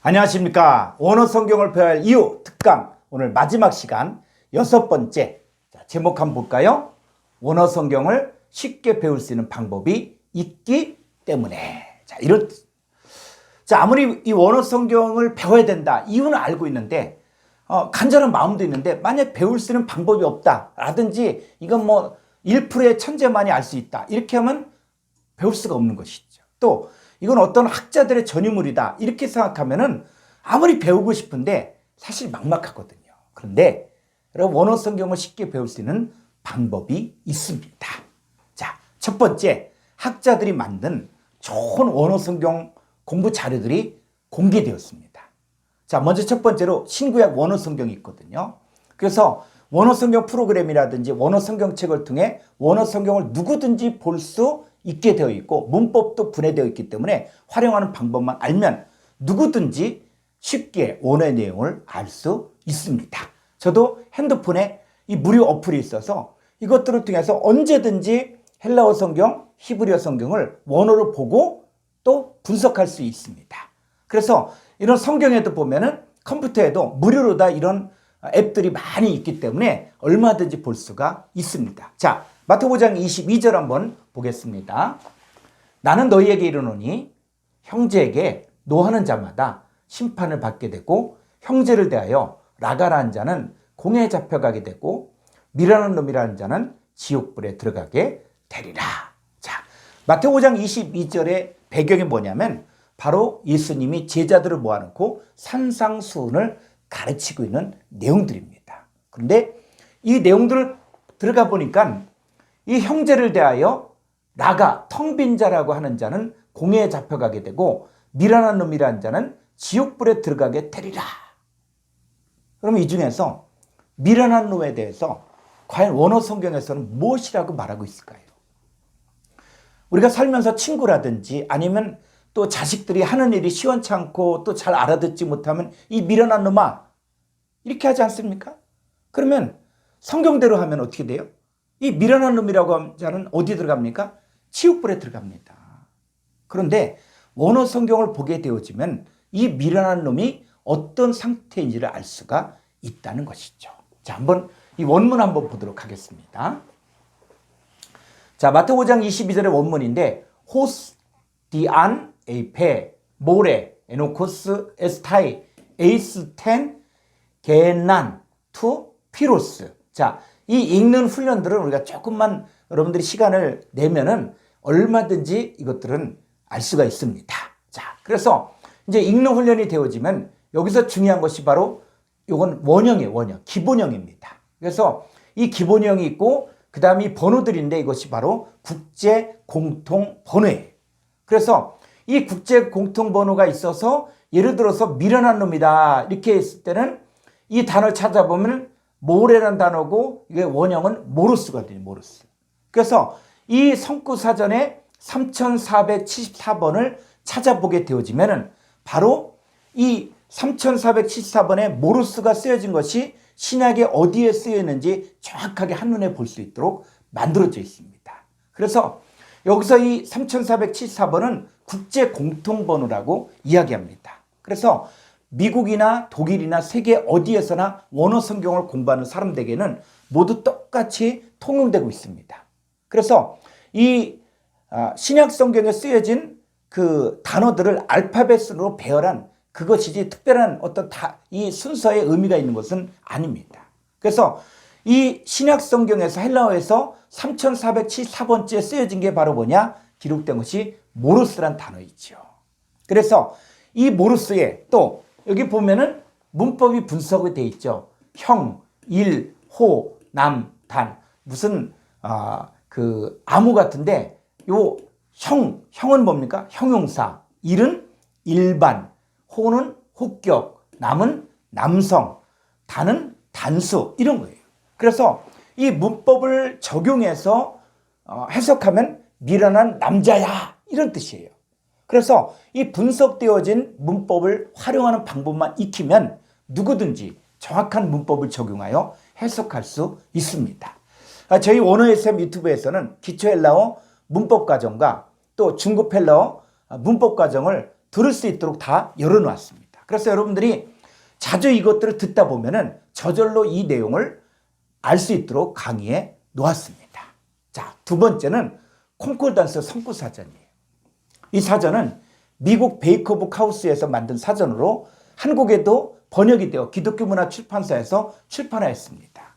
안녕하십니까. 원어 성경을 배워야 할 이유 특강 오늘 마지막 시간 6번째. 제목 한번 볼까요? 원어 성경을 쉽게 배울 수 있는 방법이 있기 때문에. 아무리 이 원어 성경을 배워야 된다 이유는 알고 있는데 간절한 마음도 있는데 만약 배울 수 있는 방법이 없다 라든지 이건 뭐 1%의 천재만이 알 수 있다 이렇게 하면 배울 수가 없는 것이죠. 또 이건 어떤 학자들의 전유물이다 이렇게 생각하면은 아무리 배우고 싶은데 사실 막막하거든요. 그런데 여러분 원어 성경을 쉽게 배울 수 있는 방법이 있습니다. 자, 첫 번째, 학자들이 만든 좋은 원어 성경 공부 자료들이 공개되었습니다. 자, 먼저 첫 번째로 신구약 원어 성경이 있거든요. 그래서 원어 성경 프로그램이라든지 원어 성경책을 통해 원어 성경을 누구든지 볼 수 있게 되어 있고 문법도 분해되어 있기 때문에 활용하는 방법만 알면 누구든지 쉽게 원어의 내용을 알 수 있습니다. 저도 핸드폰에 이 무료 어플이 있어서 이것들을 통해서 언제든지 헬라어 성경, 히브리어 성경을 원어로 보고 또 분석할 수 있습니다. 그래서 이런 성경에도 보면은 컴퓨터에도 무료로 다 이런 앱들이 많이 있기 때문에 얼마든지 볼 수가 있습니다. 자, 마태복음 5장 22절 한번 보겠습니다. 나는 너희에게 이르노니 형제에게 노하는 자마다 심판을 받게 되고 형제를 대하여 라가라는 자는 공에 잡혀가게 되고 미라는 놈이라는 자는 지옥불에 들어가게 되리라. 자, 마태복음 5장 22절의 배경이 뭐냐면 바로 예수님이 제자들을 모아놓고 산상수훈을 가르치고 있는 내용들입니다. 그런데 이 내용들을 들어가 보니까 이 형제를 대하여 라가 텅 빈 자라고 하는 자는 공에 잡혀가게 되고 미련한 놈이라는 자는 지옥불에 들어가게 되리라. 그러면 이 중에서 미련한 놈에 대해서 과연 원어 성경에서는 무엇이라고 말하고 있을까요? 우리가 살면서 친구라든지 아니면 또 자식들이 하는 일이 시원치 않고 또 잘 알아듣지 못하면 이 미련한 놈아 이렇게 하지 않습니까? 그러면 성경대로 하면 어떻게 돼요? 이 미련한 놈이라고 하는 자는 어디 들어갑니까? 지옥불에 들어갑니다. 그런데 원어 성경을 보게 되어지면 이 미련한 놈이 어떤 상태인지를 알 수가 있다는 것이죠. 자, 한번 이 원문 한번 보도록 하겠습니다. 자, 마태복음 5장 22절의 원문인데 호스 디안 에이페 모레 에노코스 에스타이 에이스텐 게난 투 피로스. 자, 이 읽는 훈련들은 우리가 조금만 여러분들이 시간을 내면은 얼마든지 이것들은 알 수가 있습니다. 자, 그래서 이제 읽는 훈련이 되어지면 여기서 중요한 것이 바로 이건 원형이에요. 원형. 기본형입니다. 그래서 이 기본형이 있고 그 다음에 이 번호들인데 이것이 바로 국제 공통 번호예요. 그래서 이 국제 공통 번호가 있어서 예를 들어서 미련한 놈이다 이렇게 했을 때는 이 단어를 찾아보면 모레라는 단어고 이게 원형은 모르스가 돼요. 모르스. 그래서 이 성구사전에 3474번을 찾아보게 되어지면은 바로 이 3474번에 모르스가 쓰여진 것이 신약에 어디에 쓰여 있는지 정확하게 한눈에 볼 수 있도록 만들어져 있습니다. 그래서 여기서 이 3474번은 국제 공통번호라고 이야기합니다. 그래서 미국이나 독일이나 세계 어디에서나 원어 성경을 공부하는 사람들에게는 모두 똑같이 통용되고 있습니다. 그래서 이 신약 성경에 쓰여진 그 단어들을 알파벳으로 배열한 그것이지 특별한 어떤 이 순서의 의미가 있는 것은 아닙니다. 그래서 이 신약 성경에서 헬라어에서 3474번째 쓰여진 게 바로 뭐냐? 기록된 것이 모르스란 단어이죠. 그래서 이 모르스에 또 여기 보면은 문법이 분석이 돼 있죠. 형, 일, 호, 남, 단. 무슨 그 암호 같은데 요 형은 뭡니까? 형용사. 일은 일반, 호는 호격, 남은 남성, 단은 단수 이런 거예요. 그래서 이 문법을 적용해서 해석하면 미련한 남자야 이런 뜻이에요. 그래서 이 분석되어진 문법을 활용하는 방법만 익히면 누구든지 정확한 문법을 적용하여 해석할 수 있습니다. 저희 원어SM 유튜브에서는 기초 헬라어 문법 과정과 또 중급 헬라어 문법 과정을 들을 수 있도록 다 열어놓았습니다. 그래서 여러분들이 자주 이것들을 듣다 보면은 저절로 이 내용을 알 수 있도록 강의해 놓았습니다. 자, 두 번째는 콩콜단스 성구사전이에요. 이 사전은 미국 베이커북 하우스에서 만든 사전으로 한국에도 번역이 되어 기독교 문화 출판사에서 출판하였습니다.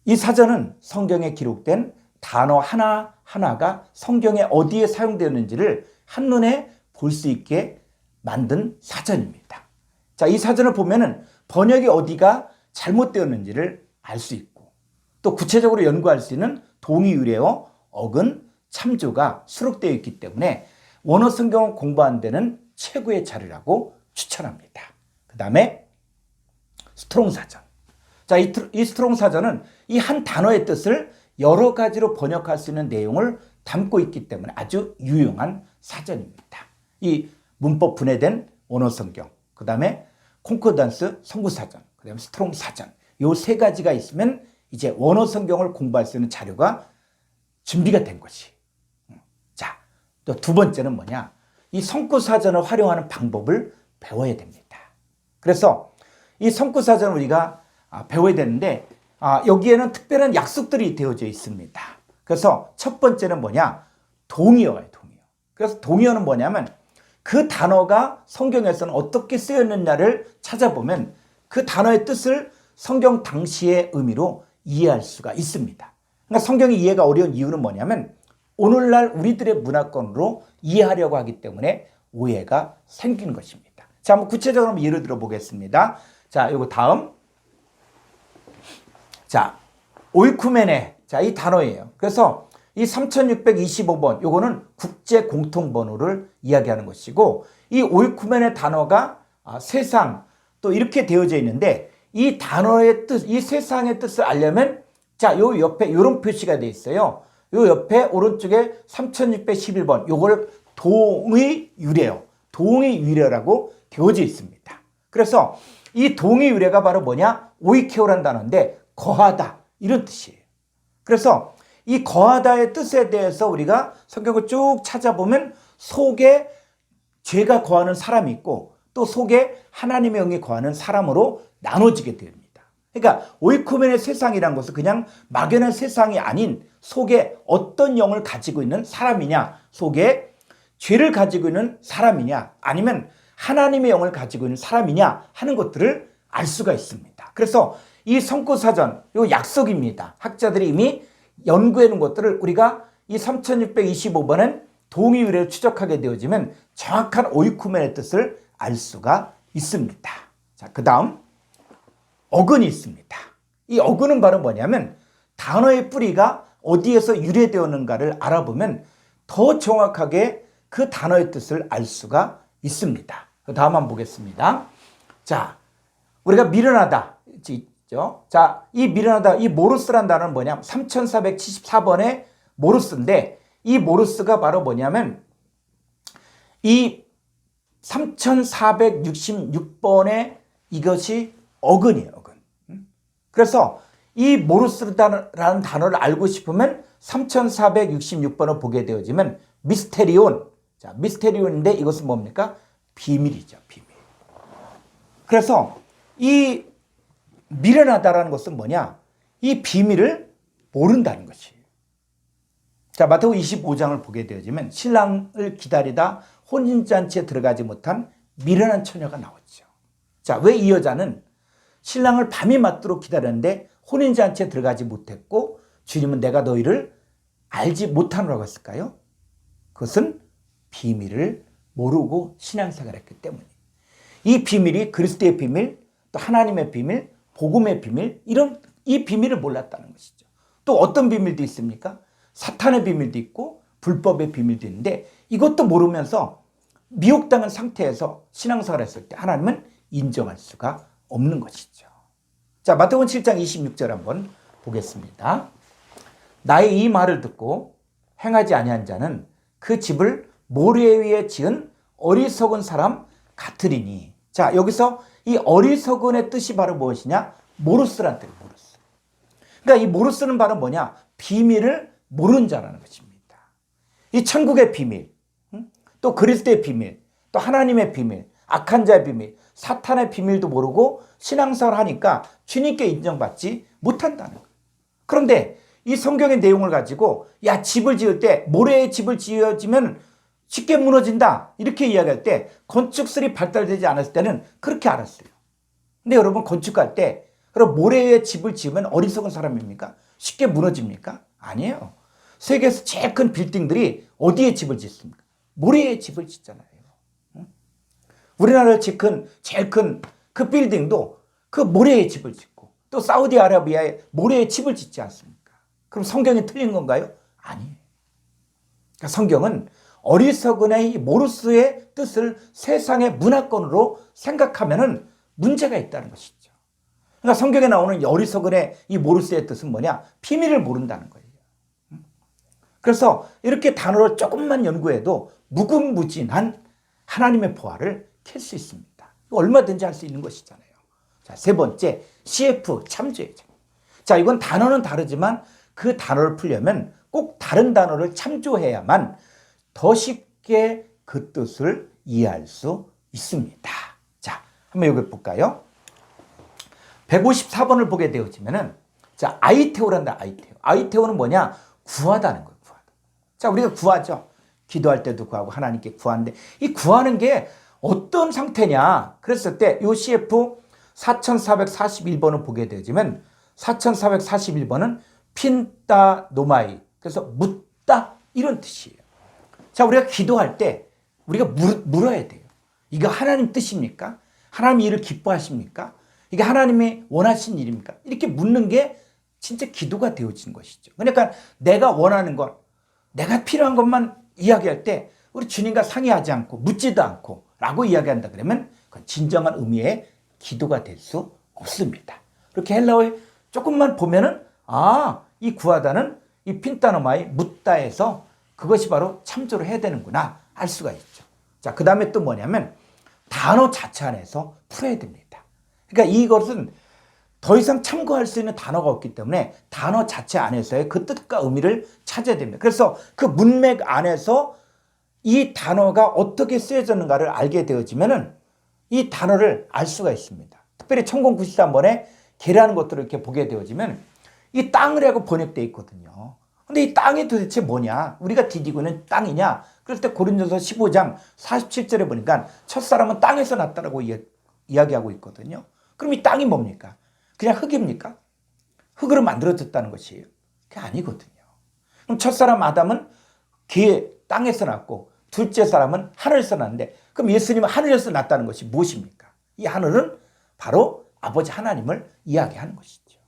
이 사전은 성경에 기록된 단어 하나하나가 성경에 어디에 사용되었는지를 한눈에 볼 수 있게 만든 사전입니다. 자, 이 사전을 보면은 번역이 어디가 잘못되었는지를 알 수 있고 또 구체적으로 연구할 수 있는 동의유래어, 어근, 참조가 수록되어 있기 때문에 원어 성경을 공부하는 데는 최고의 자료라고 추천합니다. 그 다음에 스트롱 사전. 자, 이 스트롱 사전은 이 한 단어의 뜻을 여러 가지로 번역할 수 있는 내용을 담고 있기 때문에 아주 유용한 사전입니다. 이 문법 분해된 원어 성경, 그 다음에 콩코단스 성구사전, 그 다음에 스트롱 사전, 요 세 가지가 있으면 이제 원어 성경을 공부할 수 있는 자료가 준비가 된 것이. 자, 또 두 번째는 뭐냐? 이 성구사전을 활용하는 방법을 배워야 됩니다. 그래서 이 성구사전을 우리가 배워야 되는데 여기에는 특별한 약속들이 되어져 있습니다. 그래서 첫 번째는 뭐냐? 동의어예요, 동의어. 그래서 동의어는 뭐냐면 그 단어가 성경에서는 어떻게 쓰였느냐를 찾아보면 그 단어의 뜻을 성경 당시의 의미로 이해할 수가 있습니다. 그러니까 성경이 이해가 어려운 이유는 뭐냐면 오늘날 우리들의 문화권으로 이해하려고 하기 때문에 오해가 생기는 것입니다. 자, 한번 구체적으로 한번 예를 들어 보겠습니다. 자, 요거 다음. 자, 오이쿠메네. 자, 이 단어예요. 그래서 이 3625번, 요거는 국제 공통번호를 이야기하는 것이고, 이 오이쿠메네 단어가 세상 또 이렇게 되어져 있는데, 이 단어의 뜻, 이 세상의 뜻을 알려면, 자, 요 옆에 이런 표시가 되어 있어요. 요 옆에 오른쪽에 3611번, 요걸 동의유래어, 동의유래라고 되어져 있습니다. 그래서 이 동의유래가 바로 뭐냐? 오이케오라는 단어인데, 거하다, 이런 뜻이에요. 그래서 이 거하다의 뜻에 대해서 우리가 성경을 쭉 찾아보면 속에 죄가 거하는 사람이 있고 또 속에 하나님의 영이 거하는 사람으로 나눠지게 됩니다. 그러니까 오이코멘의 세상이란 것은 그냥 막연한 세상이 아닌 속에 어떤 영을 가지고 있는 사람이냐, 속에 죄를 가지고 있는 사람이냐, 아니면 하나님의 영을 가지고 있는 사람이냐 하는 것들을 알 수가 있습니다. 그래서 이 성구사전, 이 약속입니다. 학자들이 이미 연구해 놓은 것들을 우리가 이 3625번은 동의유래를 추적하게 되어지면 정확한 오이쿠멘의 뜻을 알 수가 있습니다. 자, 그 다음 어근이 있습니다. 이 어근은 바로 뭐냐면 단어의 뿌리가 어디에서 유래되었는가를 알아보면 더 정확하게 그 단어의 뜻을 알 수가 있습니다. 그 다음 한번 보겠습니다. 자, 우리가 미련하다 있죠. 자, 이 미련하다, 이 모르스란 단어는 뭐냐면 3474번의 모르스인데 이 모르스가 바로 뭐냐면 이 3466번의 이것이 어근이에요, 어근. 그래서 이 모르스라는 단어를 알고 싶으면 3466번을 보게 되어지면 미스테리온. 자, 미스테리온인데 이것은 뭡니까? 비밀이죠, 비밀. 그래서 이 미련하다라는 것은 뭐냐? 이 비밀을 모른다는 것이에요. 자, 마태복음 25장을 보게 되어지면 신랑을 기다리다 혼인잔치에 들어가지 못한 미련한 처녀가 나왔죠. 자, 왜 이 여자는 신랑을 밤이 맞도록 기다렸는데 혼인잔치에 들어가지 못했고 주님은 내가 너희를 알지 못하노라고 했을까요? 그것은 비밀을 모르고 신앙생활을 했기 때문이에요. 이 비밀이 그리스도의 비밀, 또 하나님의 비밀, 복음의 비밀, 이런 이 비밀을 몰랐다는 것이죠. 또 어떤 비밀도 있습니까? 사탄의 비밀도 있고 불법의 비밀도 있는데 이것도 모르면서 미혹당한 상태에서 신앙생활을 했을 때 하나님은 인정할 수가 없는 것이죠. 자, 마태복음 7장 26절 한번 보겠습니다. 나의 이 말을 듣고 행하지 아니한 자는 그 집을 모래 위에 지은 어리석은 사람 같으리니. 자, 여기서 이 어리석은의 뜻이 바로 무엇이냐? 모르스란 뜻이에요, 모르스. 그러니까 이 모르스는 바로 뭐냐? 비밀을 모르는 자라는 것입니다. 이 천국의 비밀, 또 그리스도의 비밀, 또 하나님의 비밀, 악한 자의 비밀, 사탄의 비밀도 모르고 신앙생활을 하니까 주님께 인정받지 못한다는 거예요. 그런데 이 성경의 내용을 가지고 야, 집을 지을 때 모래의 집을 지어지면 쉽게 무너진다 이렇게 이야기할 때 건축술이 발달되지 않았을 때는 그렇게 알았어요. 근데 여러분 건축할 때 그럼 모래의 집을 지으면 어리석은 사람입니까? 쉽게 무너집니까? 아니에요. 세계에서 제일 큰 빌딩들이 어디에 집을 짓습니까? 모래의 집을 짓잖아요. 우리나라의 제일 큰 그 빌딩도 그 모래의 집을 짓고 또 사우디아라비아에 모래의 집을 짓지 않습니까? 그럼 성경이 틀린 건가요? 아니에요. 그러니까 성경은 어리석은의 모르스의 뜻을 세상의 문화권으로 생각하면은 문제가 있다는 것이죠. 그러니까 성경에 나오는 어리석은의 이 모르스의 뜻은 뭐냐? 비밀을 모른다는 거예요. 그래서 이렇게 단어를 조금만 연구해도 무궁무진한 하나님의 보화를 캘 수 있습니다. 얼마든지 할 수 있는 것이잖아요. 자, 세 번째, CF 참조예죠. 자, 이건 단어는 다르지만 그 단어를 풀려면 꼭 다른 단어를 참조해야만 더 쉽게 그 뜻을 이해할 수 있습니다. 자, 한번 여기 볼까요? 154번을 보게 되어지면은 자, 아이테오란다. 아이테오는 뭐냐? 구하다는 거예요. 구하다. 자, 우리가 구하죠. 기도할 때도 구하고 하나님께 구하는데 이 구하는 게 어떤 상태냐? 그랬을 때 요 CF 4441번을 보게 되지만 4441번은 핀따 노마이. 그래서 묻다 이런 뜻이에요. 자, 우리가 기도할 때 우리가 물어야 돼요. 이거 하나님 뜻입니까? 하나님 이를 기뻐하십니까? 이게 하나님이 원하신 일입니까? 이렇게 묻는 게 진짜 기도가 되어지는 것이죠. 그러니까 내가 원하는 것, 내가 필요한 것만 이야기할 때 우리 주님과 상의하지 않고 묻지도 않고 라고 이야기한다 그러면 그건 진정한 의미의 기도가 될 수 없습니다. 이렇게 헬라어에 조금만 보면은 이 구하다는 이 핀타노마의 묻다에서 그것이 바로 참조를 해야 되는구나 알 수가 있죠. 자, 그 다음에 또 뭐냐면 단어 자체 안에서 풀어야 됩니다. 그러니까 이것은 더 이상 참고할 수 있는 단어가 없기 때문에 단어 자체 안에서의 그 뜻과 의미를 찾아야 됩니다. 그래서 그 문맥 안에서 이 단어가 어떻게 쓰여졌는가를 알게 되어지면은 이 단어를 알 수가 있습니다. 특별히 1093번에 개라는 것들을 이렇게 보게 되어지면 이 땅을 하고 번역되어 있거든요. 근데 이 땅이 도대체 뭐냐? 우리가 디디고 있는 땅이냐? 그럴 때 고린도서 15장 47절에 보니까 첫사람은 땅에서 났다라고 이야기하고 있거든요. 그럼 이 땅이 뭡니까? 그냥 흙입니까? 흙으로 만들어졌다는 것이에요. 그게 아니거든요. 그럼 첫사람 아담은 땅에서 났고 둘째 사람은 하늘에서 났는데 그럼 예수님은 하늘에서 났다는 것이 무엇입니까? 이 하늘은 바로 아버지 하나님을 이야기하는 것이죠.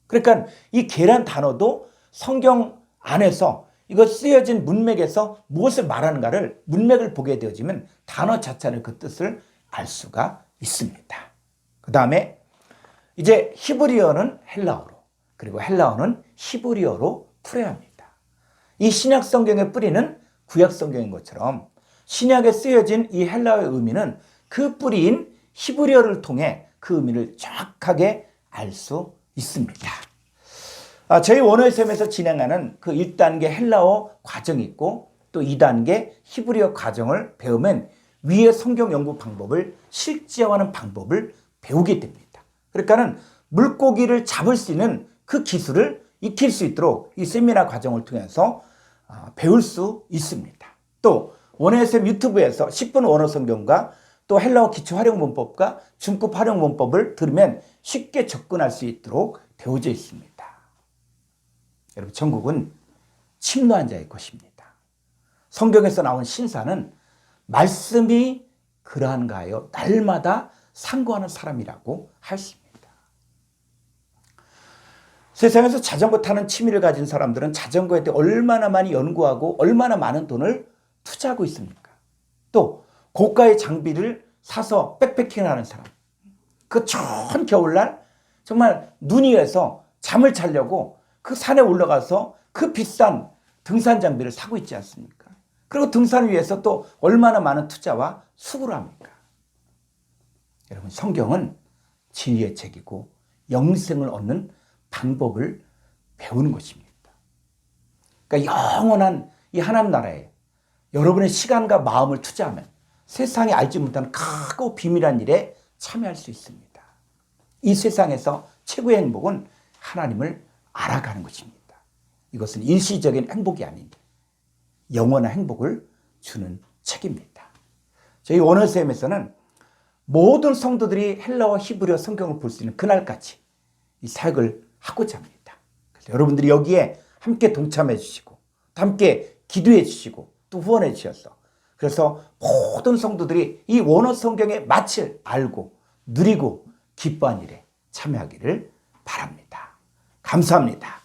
그러니까 이 계란 단어도 성경 안에서 이거 쓰여진 문맥에서 무엇을 말하는가를 문맥을 보게 되어지면 단어 자체는 그 뜻을 알 수가 있습니다. 그 다음에 이제 히브리어는 헬라어로 그리고 헬라어는 히브리어로 풀어야 합니다. 이 신약 성경의 뿌리는 구약 성경인 것처럼 신약에 쓰여진 이 헬라어의 의미는 그 뿌리인 히브리어를 통해 그 의미를 정확하게 알 수 있습니다. 저희 원어SM에서 진행하는 그 1단계 헬라어 과정이 있고 또 2단계 히브리어 과정을 배우면 위의 성경 연구 방법을 실제화하는 방법을 배우게 됩니다. 그러니까는 물고기를 잡을 수 있는 그 기술을 익힐 수 있도록 이 세미나 과정을 통해서 배울 수 있습니다. 또 원어SM 유튜브에서 10분 원어 성경과 또 헬라어 기초 활용 문법과 중급 활용 문법을 들으면 쉽게 접근할 수 있도록 되어져 있습니다. 여러분, 천국은 침노한 자의 것입니다. 성경에서 나온 신사는 말씀이 그러한가요? 날마다 상고하는 사람이라고 할 수 있습니다. 세상에서 자전거 타는 취미를 가진 사람들은 자전거에 대해 얼마나 많이 연구하고 얼마나 많은 돈을 투자하고 있습니까? 또 고가의 장비를 사서 백패킹하는 사람, 그 추운 겨울날 정말 눈 위에서 잠을 자려고 그 산에 올라가서 그 비싼 등산 장비를 사고 있지 않습니까? 그리고 등산을 위해서 또 얼마나 많은 투자와 수고를 합니까? 여러분, 성경은 진리의 책이고 영생을 얻는 방법을 배우는 것입니다. 그러니까 영원한 이 하나님 나라에 여러분의 시간과 마음을 투자하면 세상에 알지 못하는 크고 비밀한 일에 참여할 수 있습니다. 이 세상에서 최고의 행복은 하나님을 알아가는 것입니다. 이것은 일시적인 행복이 아닌 영원한 행복을 주는 책입니다. 저희 원어쌤에서는 모든 성도들이 헬라어 히브리어 성경을 볼 수 있는 그날까지 이 사역을 하고자 합니다. 그래서 여러분들이 여기에 함께 동참해 주시고 또 함께 기도해 주시고 또 후원해 주셔서 그래서 모든 성도들이 이 원어 성경의 맛을 알고 누리고 기뻐한 일에 참여하기를 바랍니다. 감사합니다.